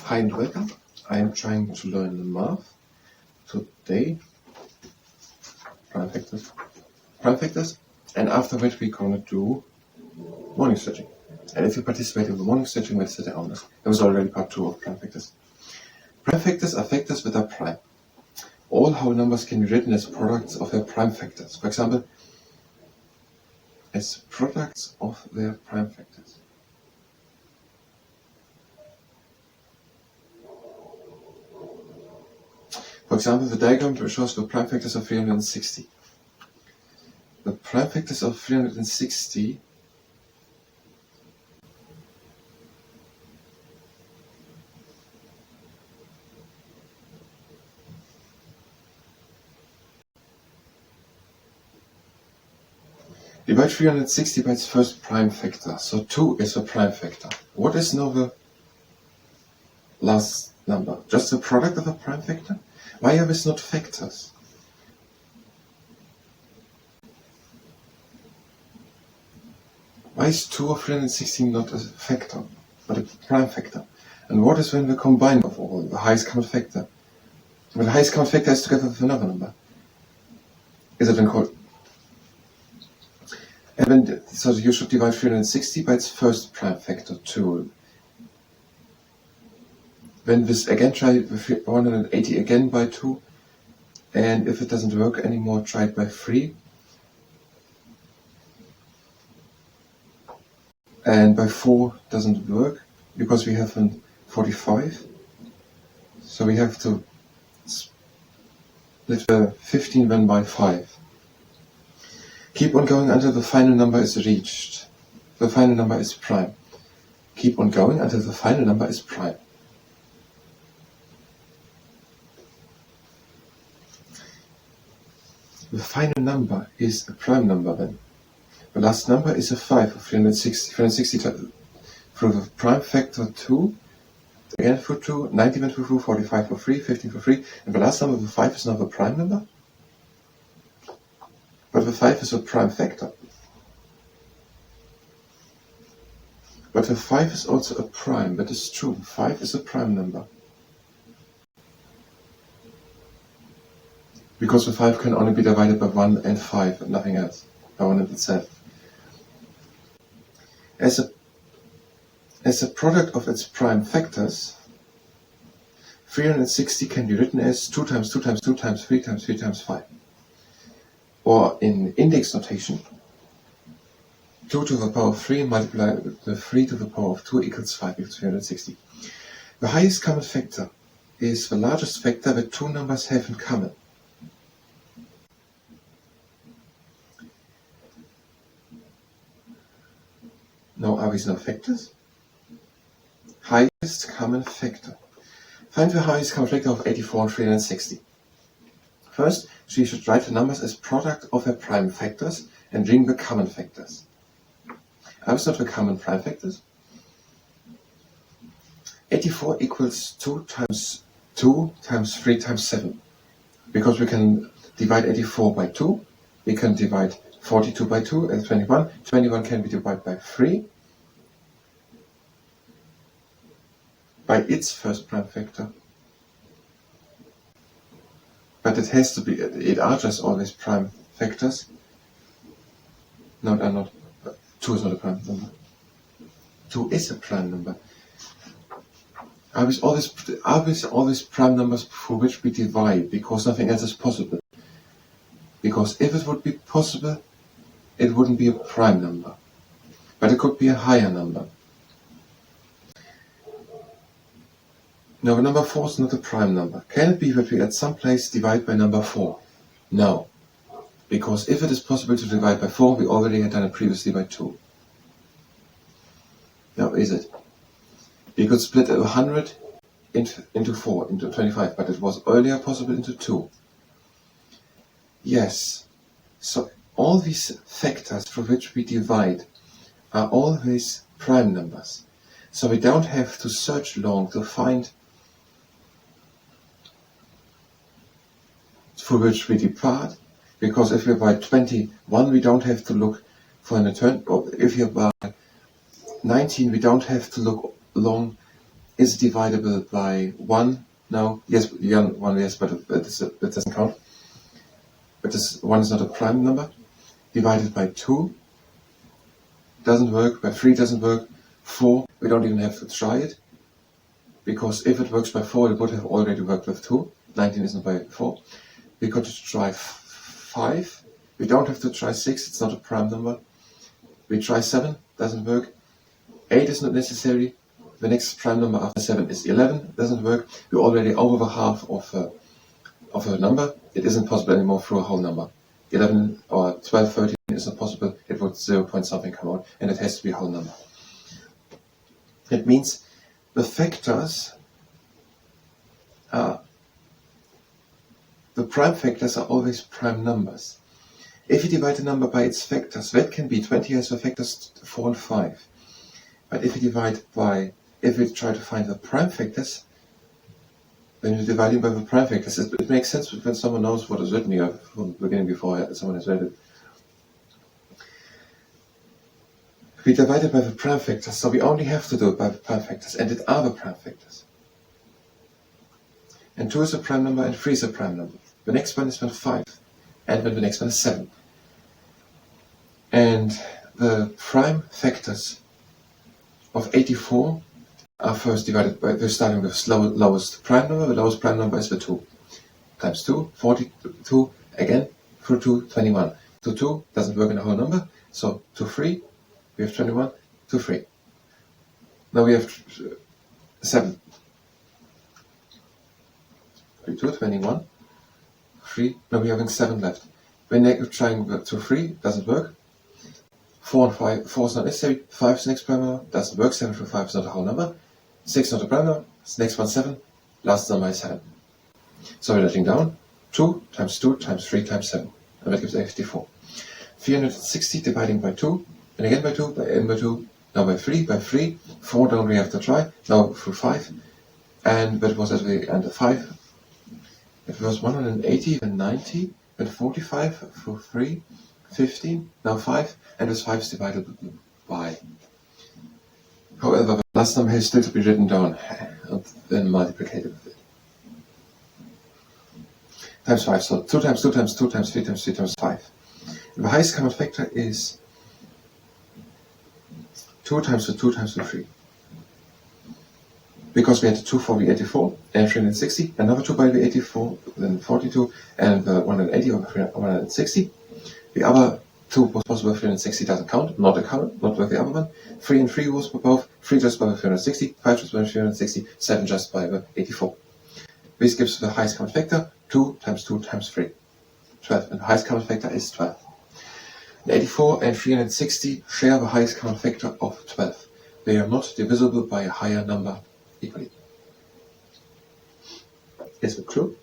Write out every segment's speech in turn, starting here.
Hi and welcome. I am trying to learn math today, prime factors, and after which we're gonna do morning stretching. And if you participate in the morning stretching, let's set on this. It was already part 2 of prime factors. Prime factors are factors with a prime. All whole numbers can be written as products of their prime factors. For example, as products of their prime factors. For example, the diagram shows the prime factors of 360. The prime factors of 360 divide 360 by its first prime factor. So 2 is a prime factor. What is now the last number? Just the product of a prime factor? Why are these not factors? Why is 2 of 360 not a factor, but a prime factor? And what is when we combine of all, the highest common factor? When the highest common factor is together with another number. Is it then called? So you should divide 360 by its first prime factor, 2. Then this again, try 180 again by 2, and if it doesn't work anymore, try it by 3. And by 4 doesn't work, because we have 45. So we have to split the 15 then by 5. Keep on going until the final number is reached. The final number is prime. Keep on going until the final number is prime. The final number is a prime number then. The last number is a 5 of 360. 360 through the prime factor 2, again through 2, 90 went through 45 for 3, 15 for 3, and the last number, the 5, is now the prime number. But the 5 is a prime factor. But the 5 is also a prime, that is true. 5 is a prime number. Because the 5 can only be divided by 1 and 5 and nothing else, by 1 and itself. As a product of its prime factors, 360 can be written as 2 times 2 times 2 times 3 times 3 times 5. Or in index notation, 2 to the power of 3 multiplied with the 3 to the power of 2 equals 5 equals 360. The highest common factor is the largest factor that two numbers have in common. Now, are these now factors? Highest common factor. Find the highest common factor of 84 and 360. First, we should write the numbers as product of their prime factors and bring the common factors. Are these not the common prime factors? 84 equals 2 times 2 times 3 times 7. Because we can divide 84 by 2, we can divide 42 by 2 and 21. 21 can be divided by 3 by its first prime factor. But it has to be, it are just always prime factors. No, they are not. 2 is not a prime number. 2 is a prime number. Are these always prime numbers for which we divide, because nothing else is possible? Because if it would be possible, it wouldn't be a prime number. But it could be a higher number. Now, the number 4 is not a prime number. Can it be that we at some place divide by number 4? No. Because if it is possible to divide by 4, we already had done it previously by 2. Now, is it? We could split 100 into 4, into 25, but it was earlier possible into 2. Yes. So, all these factors for which we divide are always prime numbers. So we don't have to search long to find for which we depart, because if we are by 21, we don't have to look for an alternate, or if we are by 19, we don't have to look long Is it divisible by 1? No. Yes, 1, yes, but it doesn't count. But this 1 is not a prime number. Divided by 2 doesn't work. By 3 doesn't work. 4, we don't even have to try it. Because if it works by 4, it would have already worked with 2. 19 isn't by 4. We got to try 5. We don't have to try 6, it's not a prime number. We try 7, doesn't work. 8 is not necessary. The next prime number after 7 is 11, doesn't work. We're already over the half of a number. It isn't possible anymore through a whole number. 11 or 12, 13 is not possible. It would 0 point something come out, and it has to be a whole number. It means the factors are, the prime factors are always prime numbers. If you divide a number by its factors, that can be 20 has the factors 4 and 5. But if you try to find the prime factors, when you're dividing by the prime factors, it makes sense when someone knows what is written here from the beginning before someone has read it. We divide it by the prime factors, so we only have to do it by the prime factors, and it are the prime factors. And 2 is a prime number, and 3 is a prime number. The next one is when 5, and then the next one is 7. And the prime factors of 84 are first divided by, we're starting with lowest prime number. The lowest prime number is the 2. Times 2, 42, again, through 2, 21. 2, 2 doesn't work in a whole number, so 2, 3, we have 21, 2, 3. Now we have 7. 2, 21, 3, now we're having 7 left. When we're trying 2, 3, doesn't work. 4 and 5, 4 is not necessary. 5 is the next prime number, doesn't work. 7 through 5 is not a whole number. 6 is not a prime number, next one 7, last number is 7. So we're writing down 2 times 2 times 3 times 7, and that gives 84. 360 dividing by 2, and again by 2, by 2, now by 3, 4 don't we have to try, now through 5, and that was at the end of 5. It was 180, then 90, then 45 through 3, 15, now 5, and this 5 is divided by. However, the last number has still to be written down and then multiplied with it. Times 5, so 2 times 2 times 2 times 3 times 3 times 5. And the highest common factor is 2 times the 2 times the 3. Because we had the 2 for the 84 and 360, another 2 by the 84, then 42, and the 180 or 160. The other 2 was possible, 360 doesn't count, not a common, not with the other one. 3 and 3 was both, 3 just by the 360, 5 just by the 360, 7 just by the 84. This gives the highest common factor, 2 times 2 times 3. 12, and the highest common factor is 12. And 84 and 360 share the highest common factor of 12. They are not divisible by a higher number equally. Is it true?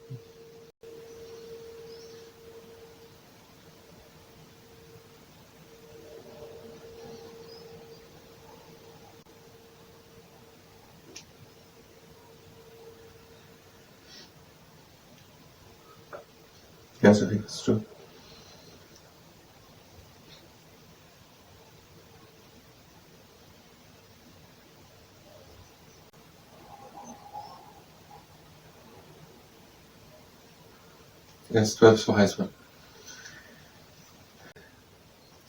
Yes, I think it's true. Yes, 12 is the highest one.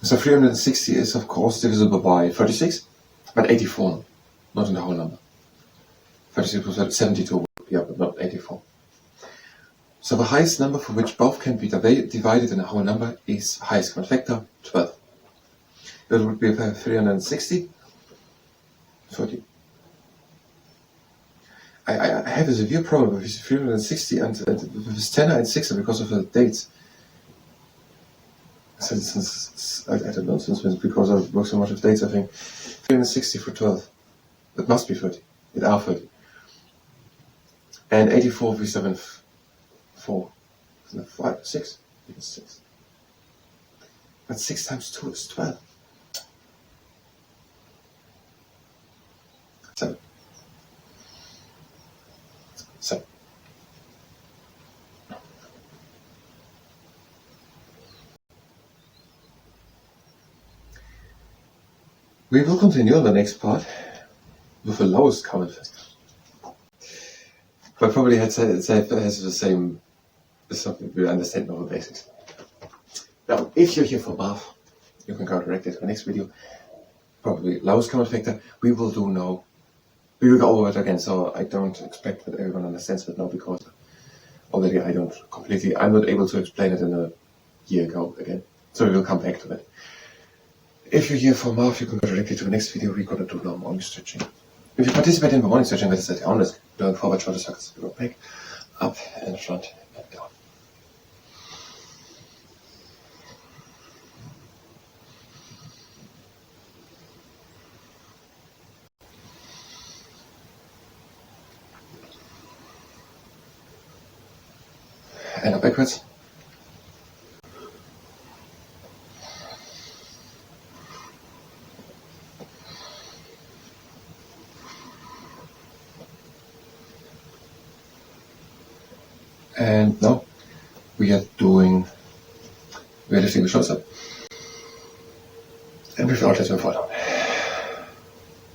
So 360 is of course divisible by 36, but 84 not in the whole number. 36 was 72, yeah, but not 84. So the highest number for which both can be divided in a whole number is highest common factor, 12. That would be 360, 30. I have a severe problem with 360 and with this 10 and 6 because of the dates. I don't know, since because I work so much with dates, I think 360 for 12. It must be 30. It are 30. And 84 v 7 4. Isn't it 5? 6? I think it's 6. But 6 times 2 is 12. 7. 7. We will continue on the next part with the lowest common factor. But probably it has the same, something we understand all the basics. Now, if you're here for math, you can go directly to the next video. Probably lowest common factor. We will go over it again, so I don't expect that everyone understands it now, because already I'm not able to explain it in a year ago again. So we will come back to it. If you're here for math, you can go directly to the next video. We're going to do now morning stretching. If you participate in the morning stretching, that is at the arm doing forward shoulder circles, go back, up and front and down. And up backwards. And now we are lifting the shoulders up. And without letting them fall down.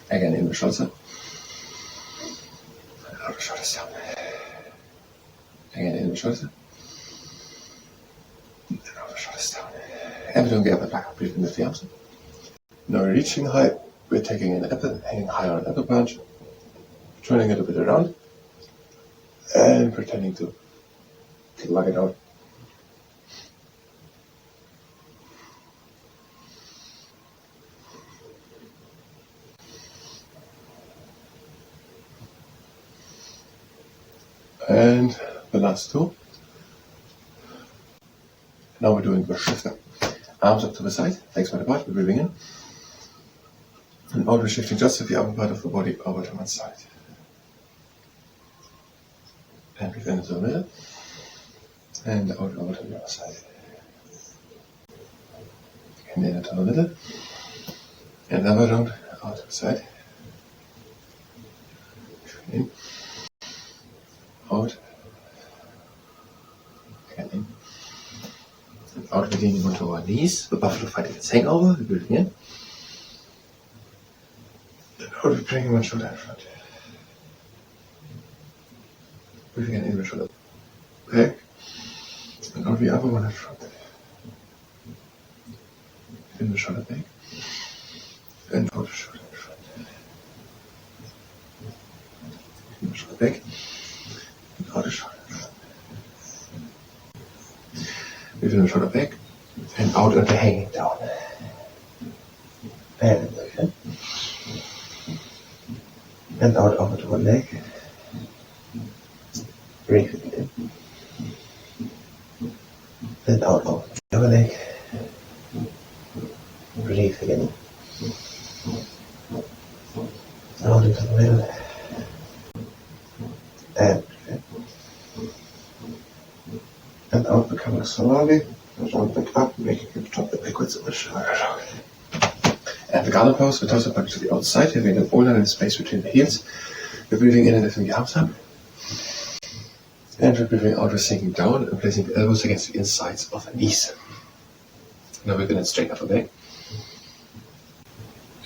Again, in the shoulders up. And out the shoulders down. Again, in the shoulders up. And out the shoulders down. And we're doing the upper back. Breathing with the arms up. Now we're reaching high. We're taking an apple, hanging high on an apple branch. Turning it a bit around. And pretending to lug it out. And the last two. Now we're doing the shifter. Arms up to the side, legs wide apart, we're breathing in. And out we're shifting just the upper part of the body over to one side. And breathe in into the middle. And out over to the other side. And in into the middle. And then around, out to the side. In. Out. Again in. And out, we're leaning onto our knees. The buffalo fighting its hangover, we're breathing in. And out, we're bringing one shoulder in front. Breathing in the shoulder back. And out the other one in front. In the shoulder back. And out the shoulder in front. In the shoulder back. And out the shoulder in front. Within the shoulder back. And out and hanging down. And again. And out over to one leg. Breathe it in. And out over the other leg. Breathe again. Out into the middle. And breathe in. And out, becoming slowly. Round back up, making it drop it backwards in the shoulder. And the garden pose, the toes are back to the outside, having an all in the space between the heels. We're breathing in and lifting the arms up. And we're breathing out, we're sinking down and placing the elbows against the insides of the knees. Now we're going to straighten up the back.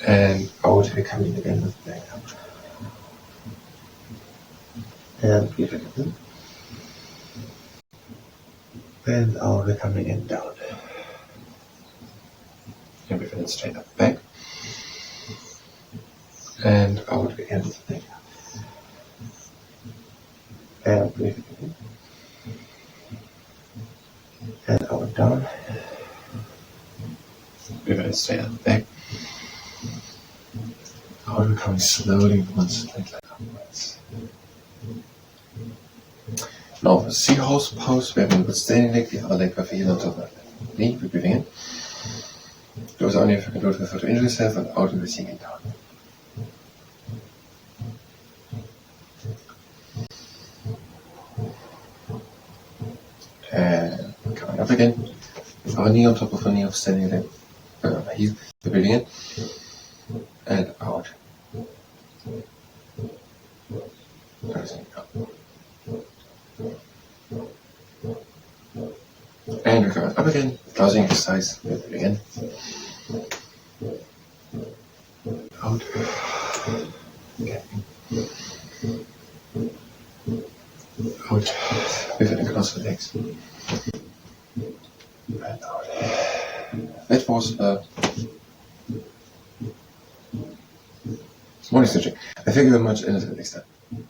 And out, we're coming again with the back up. And breathe again in. And out, we're coming in down. And we're going to straighten up the back. And out, we end with the back up. And breathe again. And out and down. We're going to straighten up the back. Out, we're coming slowly one straight leg upwards. Now the seahorse pose, we're having a good standing leg, the other leg with the heel on top of the knee, we're breathing in. Do it only if you can do it without injuring yourself, and out and we're sinking down. And coming up again, with our knee on top of the knee of standing leg, heel, we're breathing in. And out. And we're coming up again, closing exercise, we're breathing in. Out. Again. Goed, even een kras relax. It was morning stretching. I thank you very much and until next time.